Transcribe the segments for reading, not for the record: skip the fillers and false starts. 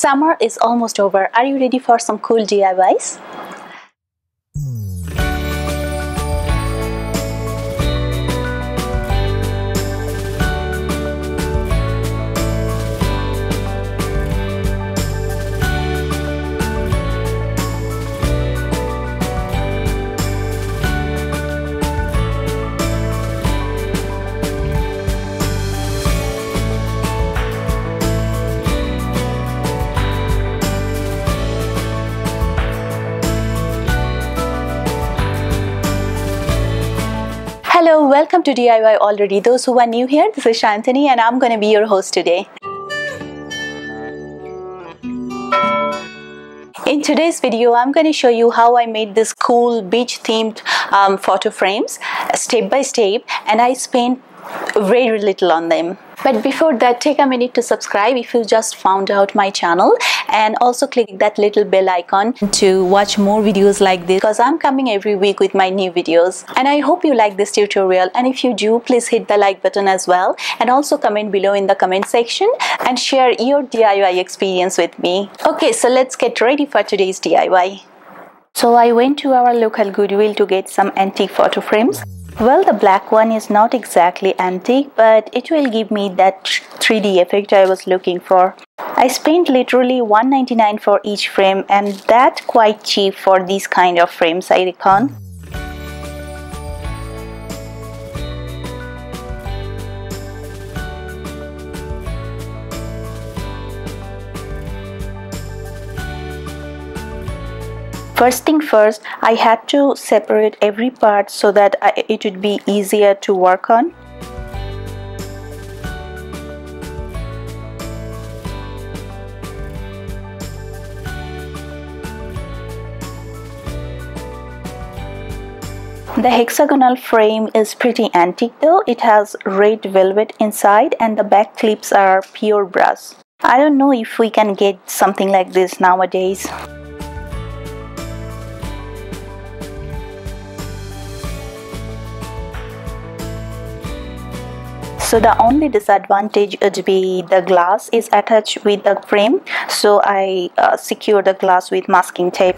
Summer is almost over. Are you ready for some cool DIYs? Hello, welcome to DIY Already. Those who are new here, this is Shantini and I'm going to be your host today. In today's video, I'm going to show you how I made this cool beach themed photo frames step by step, and I spent very little on them. But before that, take a minute to subscribe if you just found out my channel, and also click that little bell icon to watch more videos like this, because I'm coming every week with my new videos. And I hope you like this tutorial, and if you do, please hit the like button as well, and also comment below in the comment section and share your DIY experience with me. Okay, so let's get ready for today's DIY. So I went to our local Goodwill to get some antique photo frames. Well, the black one is not exactly antique, but it will give me that 3D effect I was looking for. I spent literally $1.99 for each frame, and that's quite cheap for these kind of frames, I reckon. First thing first, I had to separate every part so that it would be easier to work on. The hexagonal frame is pretty antique though. It has red velvet inside and the back clips are pure brass. I don't know if we can get something like this nowadays. So the only disadvantage would be the glass is attached with the frame, so I secure the glass with masking tape.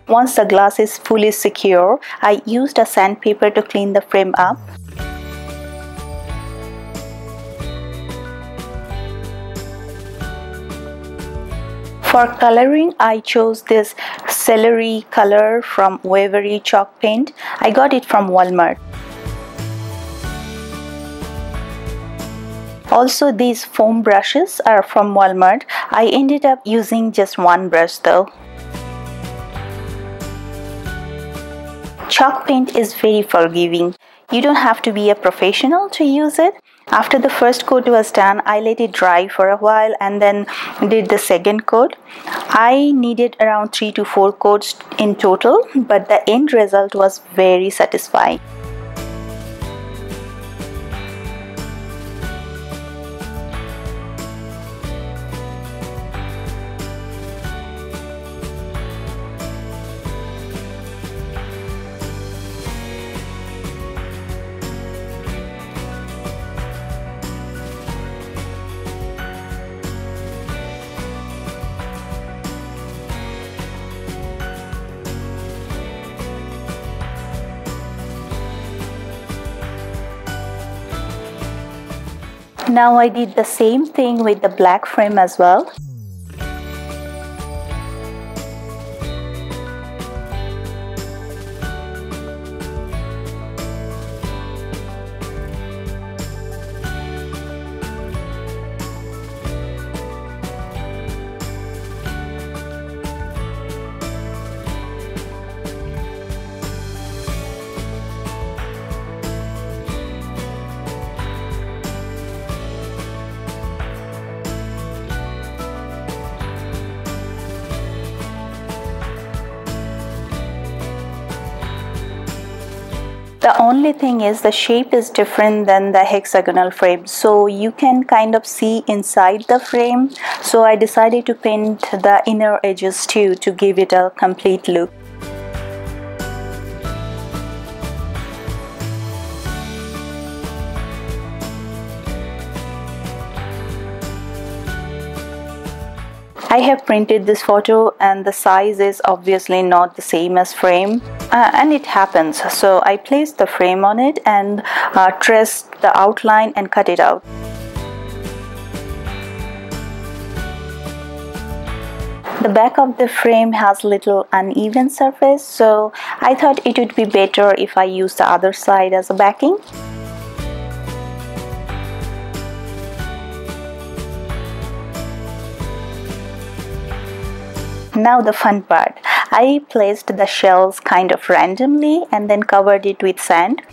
Once the glass is fully secure, I used a sandpaper to clean the frame up. For coloring, I chose this celery color from Waverly chalk paint. I got it from Walmart. Also, these foam brushes are from Walmart. I ended up using just one brush though. Chalk paint is very forgiving. You don't have to be a professional to use it. After the first coat was done, I let it dry for a while and then did the second coat. I needed around 3 to 4 coats in total, but the end result was very satisfying. Now I did the same thing with the black frame as well. The only thing is the shape is different than the hexagonal frame, so you can kind of see inside the frame. So I decided to paint the inner edges too to give it a complete look. I have printed this photo and the size is obviously not the same as frame, and it happens. So I placed the frame on it and traced the outline and cut it out. The back of the frame has little uneven surface, so I thought it would be better if I use the other side as a backing. Now the fun part. I placed the shells kind of randomly and then covered it with sand.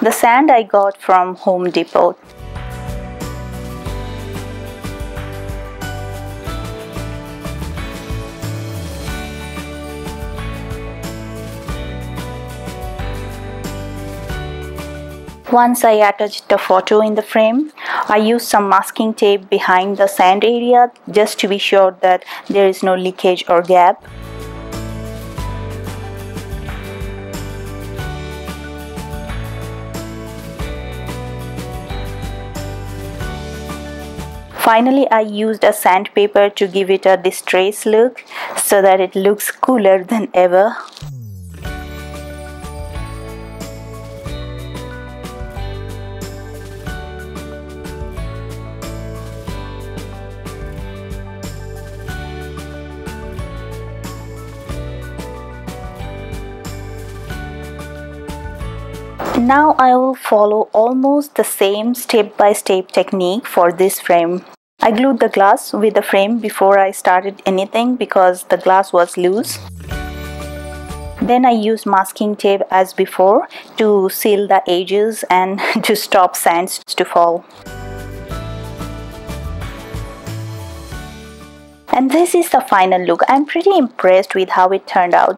The sand I got from Home Depot. Once I attached the photo in the frame, I used some masking tape behind the sand area just to be sure that there is no leakage or gap. Finally, I used a sandpaper to give it a distressed look so that it looks cooler than ever. Now I will follow almost the same step-by-step technique for this frame. I glued the glass with the frame before I started anything because the glass was loose. Then I used masking tape as before to seal the edges and to stop sands to fall. And this is the final look. I'm pretty impressed with how it turned out.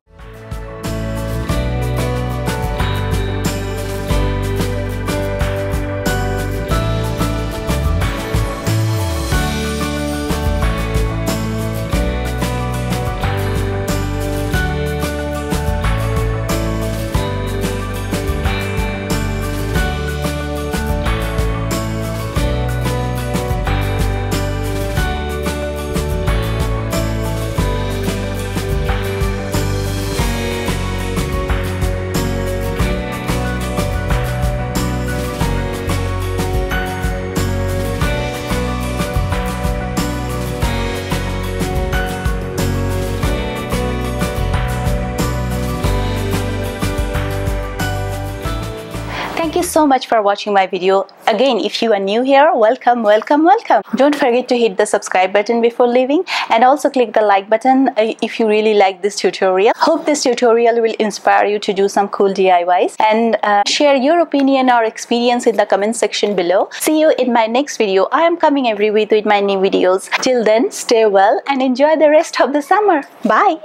Thank you so much for watching my video. Again, if you are new here, welcome, welcome, welcome. Don't forget to hit the subscribe button before leaving and also click the like button if you really like this tutorial. Hope this tutorial will inspire you to do some cool DIYs and share your opinion or experience in the comment section below. See you in my next video. I am coming every week with my new videos. Till then, stay well and enjoy the rest of the summer. Bye.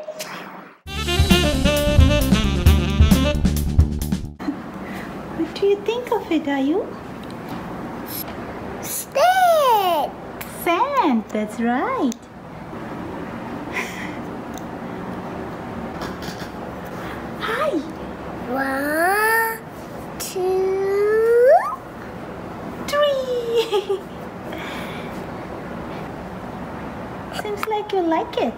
What do you think of it, Ayu? Sand. Sand, that's right. Hi. 1, 2, 3. Seems like you like it.